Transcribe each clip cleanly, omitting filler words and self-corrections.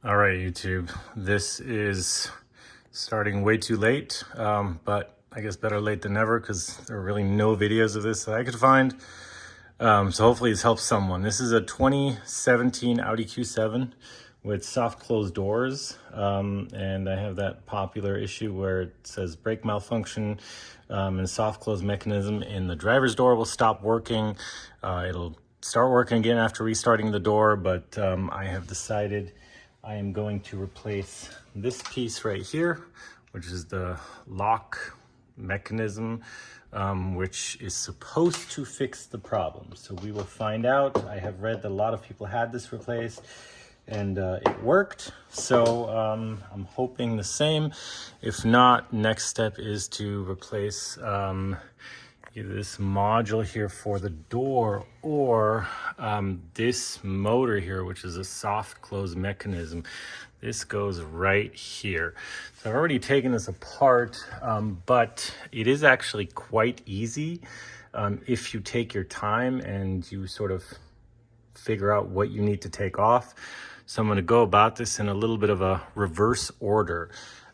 All right, YouTube. This is starting way too late, but I guess better late than never because there are really no videos of this that I could find. So hopefully this helps someone. This is a 2017 Audi Q7 with soft closed doors, and I have that popular issue where it says brake malfunction and soft close mechanism in the driver's door will stop working. It'll start working again after restarting the door, but I have decided I am going to replace this piece right here, which is the lock mechanism, which is supposed to fix the problem. So we will find out. I have read that a lot of people had this replaced and it worked. So I'm hoping the same. If not, next step is to replace either this module here for the door or this motor here, which is a soft close mechanism. This goes right here. So I've already taken this apart, but it is actually quite easy if you take your time and you sort of figure out what you need to take off. So I'm going to go about this in a little bit of a reverse order.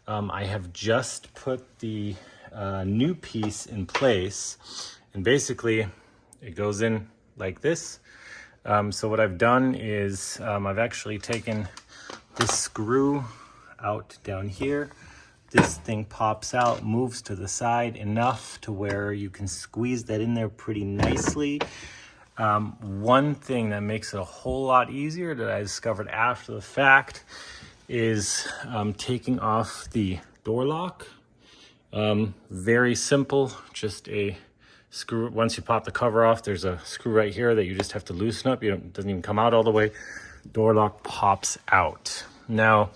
I have just put the new piece in place, and basically it goes in like this. So what I've done is I've actually taken this screw out down here. This thing pops out, moves to the side enough to where you can squeeze that in there pretty nicely. One thing that makes it a whole lot easier that I discovered after the fact is taking off the door lock. Very simple, just a screw. Once you pop the cover off, there's a screw right here that you just have to loosen up. It doesn't even come out all the way. Door lock pops out. Now,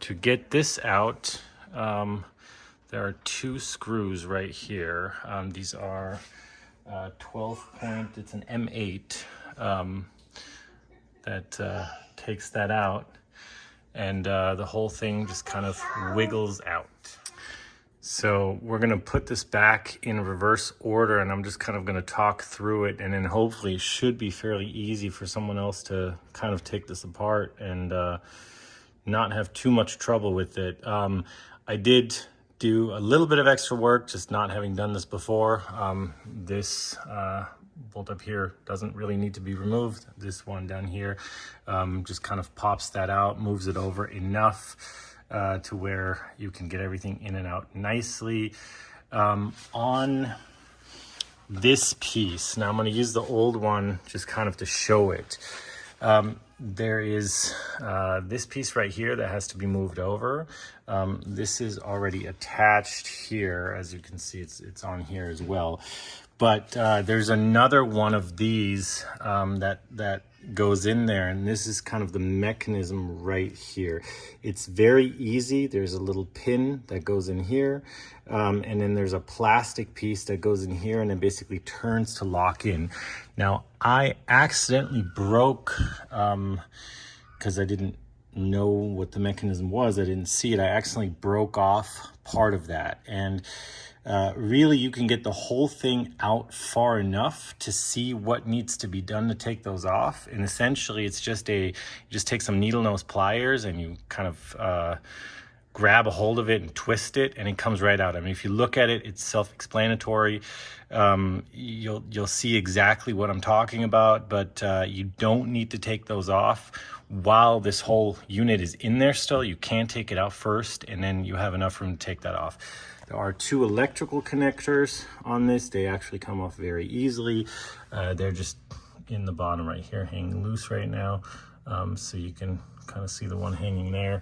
to get this out, there are two screws right here. These are 12 point, it's an M8 that takes that out, and the whole thing just kind of wiggles out. So we're going to put this back in reverse order, and I'm just kind of going to talk through it, and then hopefully it should be fairly easy for someone else to kind of take this apart and not have too much trouble with it. I did do a little bit of extra work, just not having done this before. This bolt up here doesn't really need to be removed. This one down here just kind of pops that out, moves it over enough to where you can get everything in and out nicely. On this piece, now I'm going to use the old one just kind of to show it. There is this piece right here that has to be moved over. This is already attached here. As you can see, it's on here as well. But there's another one of these that goes in there, and this is kind of the mechanism right here. It's very easy. There's a little pin that goes in here, and then there's a plastic piece that goes in here, and it basically turns to lock in. Now, I accidentally broke, because I didn't know what the mechanism was, I didn't see it, I accidentally broke off part of that. And really, you can get the whole thing out far enough to see what needs to be done to take those off. And essentially, it's just you just take some needle nose pliers and you kind of grab a hold of it and twist it, and it comes right out. I mean, if you look at it, it's self-explanatory. You'll see exactly what I'm talking about, but you don't need to take those off while this whole unit is in there still. You can take it out first, and then you have enough room to take that off. There are two electrical connectors on this. They actually come off very easily. They're just in the bottom right here, hanging loose right now. So you can kind of see the one hanging there.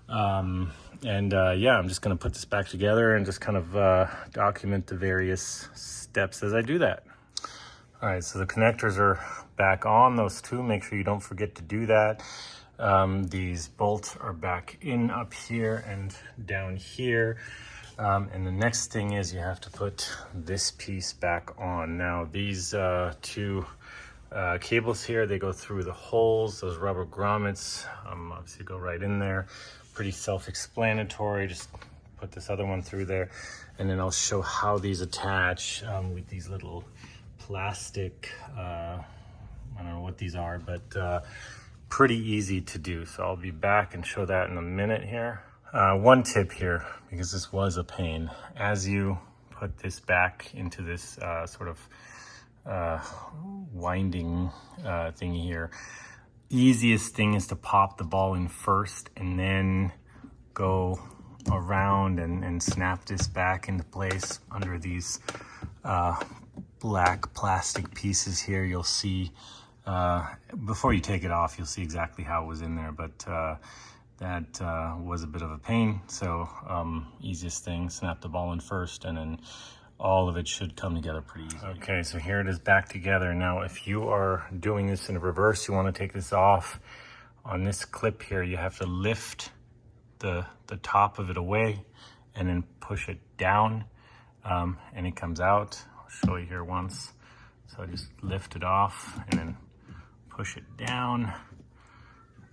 Yeah, I'm just going to put this back together and just kind of document the various steps as I do that. All right, so the connectors are back on, those two. Make sure you don't forget to do that. These bolts are back in up here and down here. And the next thing is you have to put this piece back on. Now, these two cables here, they go through the holes. Those rubber grommets obviously go right in there. Pretty self-explanatory. Just put this other one through there, and then I'll show how these attach with these little plastic, I don't know what these are, but pretty easy to do. So I'll be back and show that in a minute here. One tip here, because this was a pain, as you put this back into this sort of winding thingy here, easiest thing is to pop the ball in first and then go around and snap this back into place under these black plastic pieces here. You'll see before you take it off, you'll see exactly how it was in there, but that was a bit of a pain. So easiest thing, snap the ball in first, and then all of it should come together pretty easy. Okay, so here it is back together. Now, if you are doing this in reverse, you want to take this off. On this clip here, you have to lift the top of it away and then push it down, and it comes out. I'll show you here once. So I just lift it off and then push it down,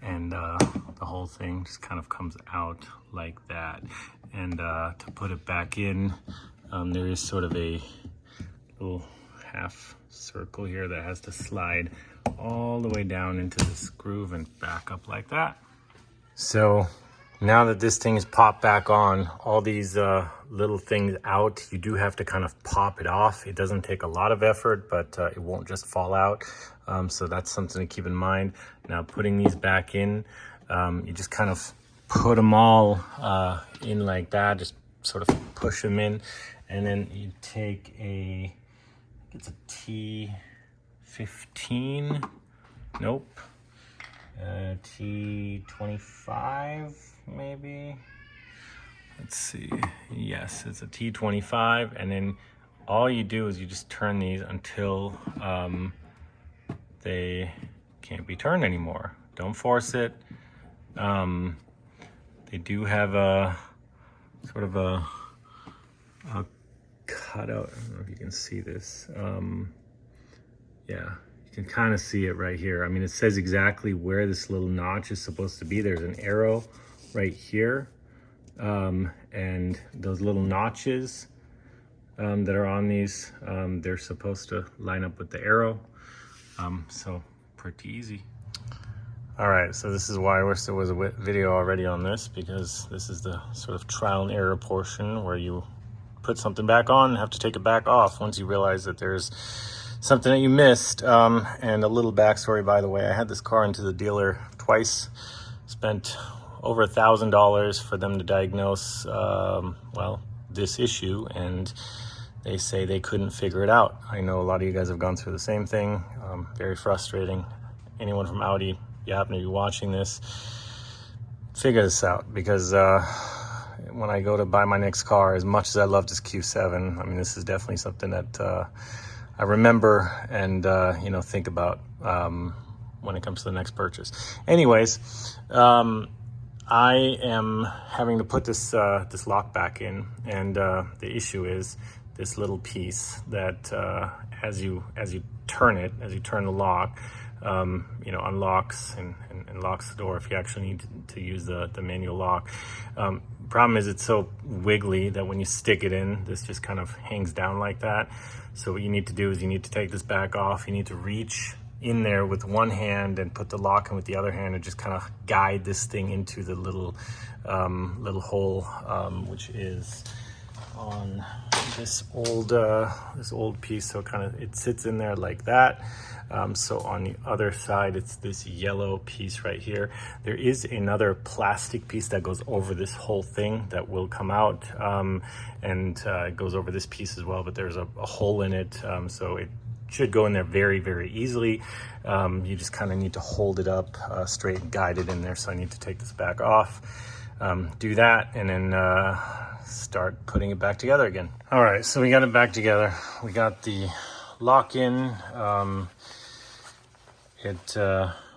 and the whole thing just kind of comes out like that. And to put it back in, there is sort of a little half circle here that has to slide all the way down into this groove and back up like that. So now that this thing is popped back on, all these little things out, you do have to kind of pop it off. It doesn't take a lot of effort, but it won't just fall out. So that's something to keep in mind. Now, putting these back in, you just kind of put them all in like that, just sort of push them in. And then you take it's a T15, nope, T25 maybe. Let's see, yes, it's a T25, and then all you do is you just turn these until they can't be turned anymore. Don't force it. They do have a sort of a cutout. I don't know if you can see this. Yeah, you can kind of see it right here. I mean, it says exactly where this little notch is supposed to be. There's an arrow right here, and those little notches that are on these, they're supposed to line up with the arrow. So pretty easy. All right, so this is why I wish there was a video already on this, because this is the sort of trial and error portion where you put something back on and have to take it back off once you realize that there's something that you missed. And a little backstory, by the way, I had this car into the dealer twice, spent over $1,000 for them to diagnose, well, this issue, and they say they couldn't figure it out. I know a lot of you guys have gone through the same thing. Very frustrating. Anyone from Audi, you happen to be watching this, figure this out, because when I go to buy my next car, as much as I love this Q7, I mean, this is definitely something that I remember and you know, think about when it comes to the next purchase. Anyways, I am having to put this this lock back in, and the issue is this little piece that as you turn it, as you turn the lock, you know, unlocks and locks the door if you actually need to use the manual lock. Problem is, it's so wiggly that when you stick it in, this just kind of hangs down like that. So what you need to do is you need to take this back off. You need to reach in there with one hand and put the lock in with the other hand, and just kind of guide this thing into the little little hole, which is on this old piece. So kind of it sits in there like that. So on the other side, it's this yellow piece right here. There is another plastic piece that goes over this whole thing that will come out, and it goes over this piece as well, but there's a hole in it, so it should go in there very, very easily. You just kind of need to hold it up straight and guide it in there. So I need to take this back off, do that, and then start putting it back together again. All right, so we got it back together. We got the lock in. It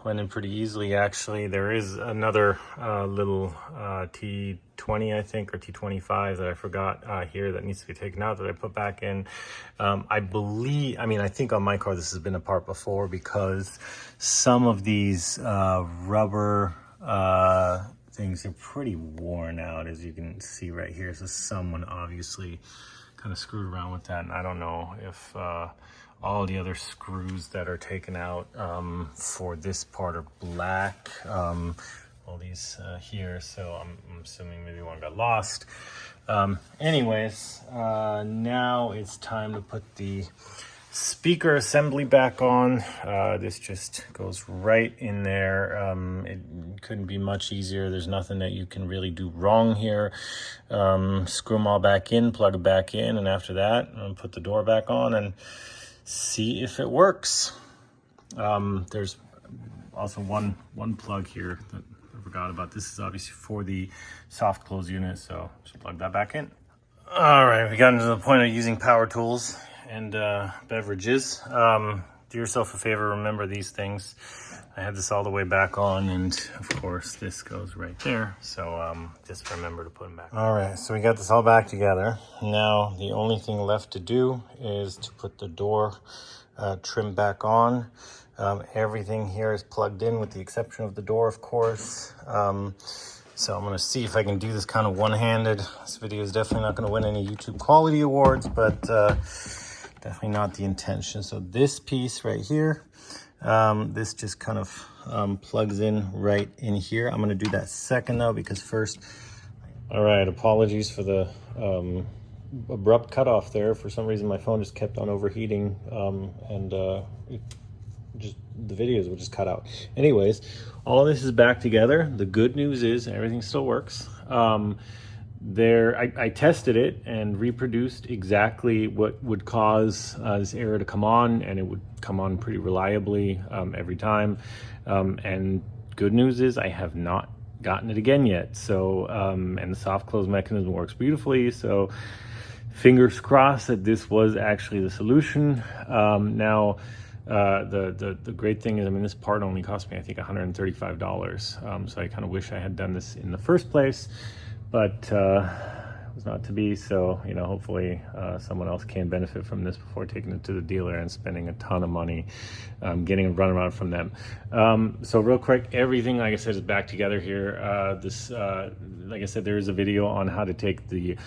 went in pretty easily, actually. There is another little T20, I think, or T25 that I forgot here that needs to be taken out, that I put back in. I think on my car this has been apart before, because some of these rubber things are pretty worn out, as you can see right here. So someone obviously kind of screwed around with that, and I don't know if all the other screws that are taken out for this part are black. All these here, so I'm assuming maybe one got lost. Anyways, now it's time to put the speaker assembly back on. This just goes right in there. It couldn't be much easier. There's nothing that you can really do wrong here. Screw them all back in, plug it back in, and after that, put the door back on and see if it works. There's also one plug here that I forgot about. This is obviously for the soft close unit, so just plug that back in. All right, we got into the point of using power tools and beverages. Do yourself a favor, remember these things. I had this all the way back on, and of course this goes right there, so just remember to put them back. All right, so we got this all back together. Now the only thing left to do is to put the door trim back on. Everything here is plugged in with the exception of the door, of course. So I'm gonna see if I can do this kind of one-handed. This video is definitely not gonna win any YouTube quality awards, but definitely not the intention. So this piece right here, this just kind of plugs in right in here. I'm gonna do that second though, because first, all right, apologies for the abrupt cutoff there. For some reason, my phone just kept on overheating and the videos will just cut out. Anyways, all this is back together. The good news is everything still works. I tested it and reproduced exactly what would cause this error to come on, and it would come on pretty reliably every time. And good news is I have not gotten it again yet. So, and the soft close mechanism works beautifully. So fingers crossed that this was actually the solution. Now, the great thing is, I mean, this part only cost me, I think, $135. So I kind of wish I had done this in the first place, but it was not to be. So, you know, hopefully someone else can benefit from this before taking it to the dealer and spending a ton of money getting a runaround from them. So real quick, everything, like I said, is back together here. Like I said, there is a video on how to take the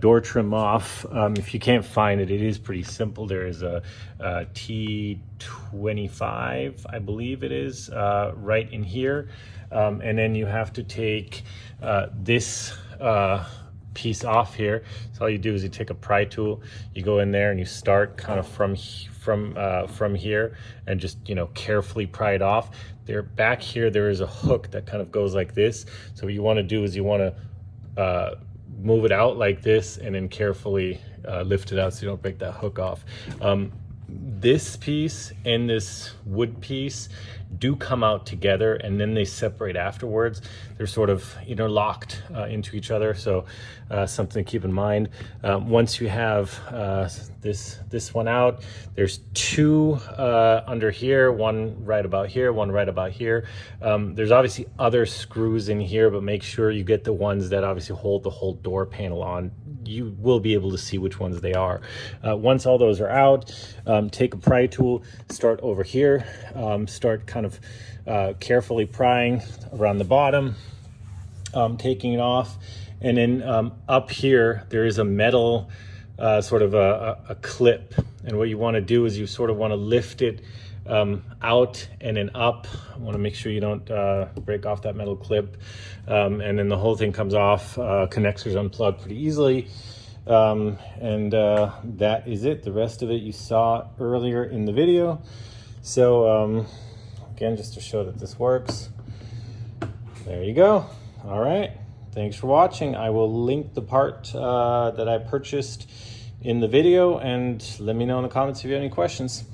door trim off. If you can't find it, it is pretty simple. There is a T25, I believe it is, right in here. And then you have to take this piece off here. So all you do is you take a pry tool, you go in there and you start kind of from here and just, you know, carefully pry it off. There, back here, there is a hook that kind of goes like this. So what you want to do is you want to move it out like this and then carefully lift it out so you don't break that hook off. This piece and this wood piece do come out together and then they separate afterwards. They're sort of interlocked into each other, so something to keep in mind. Once you have this one out, there's two under here, one right about here, one right about here. There's obviously other screws in here, but make sure you get the ones that obviously hold the whole door panel on. You will be able to see which ones they are. Once all those are out, take a pry tool, start over here, start kind of carefully prying around the bottom, taking it off, and then up here there is a metal sort of a clip, and what you want to do is you sort of want to lift it out and then up. I want to make sure you don't break off that metal clip, and then the whole thing comes off. Connectors unplug pretty easily, and that is it. The rest of it you saw earlier in the video. So again, just to show that this works, there you go. All right, thanks for watching. I will link the part that I purchased in the video, and let me know in the comments if you have any questions.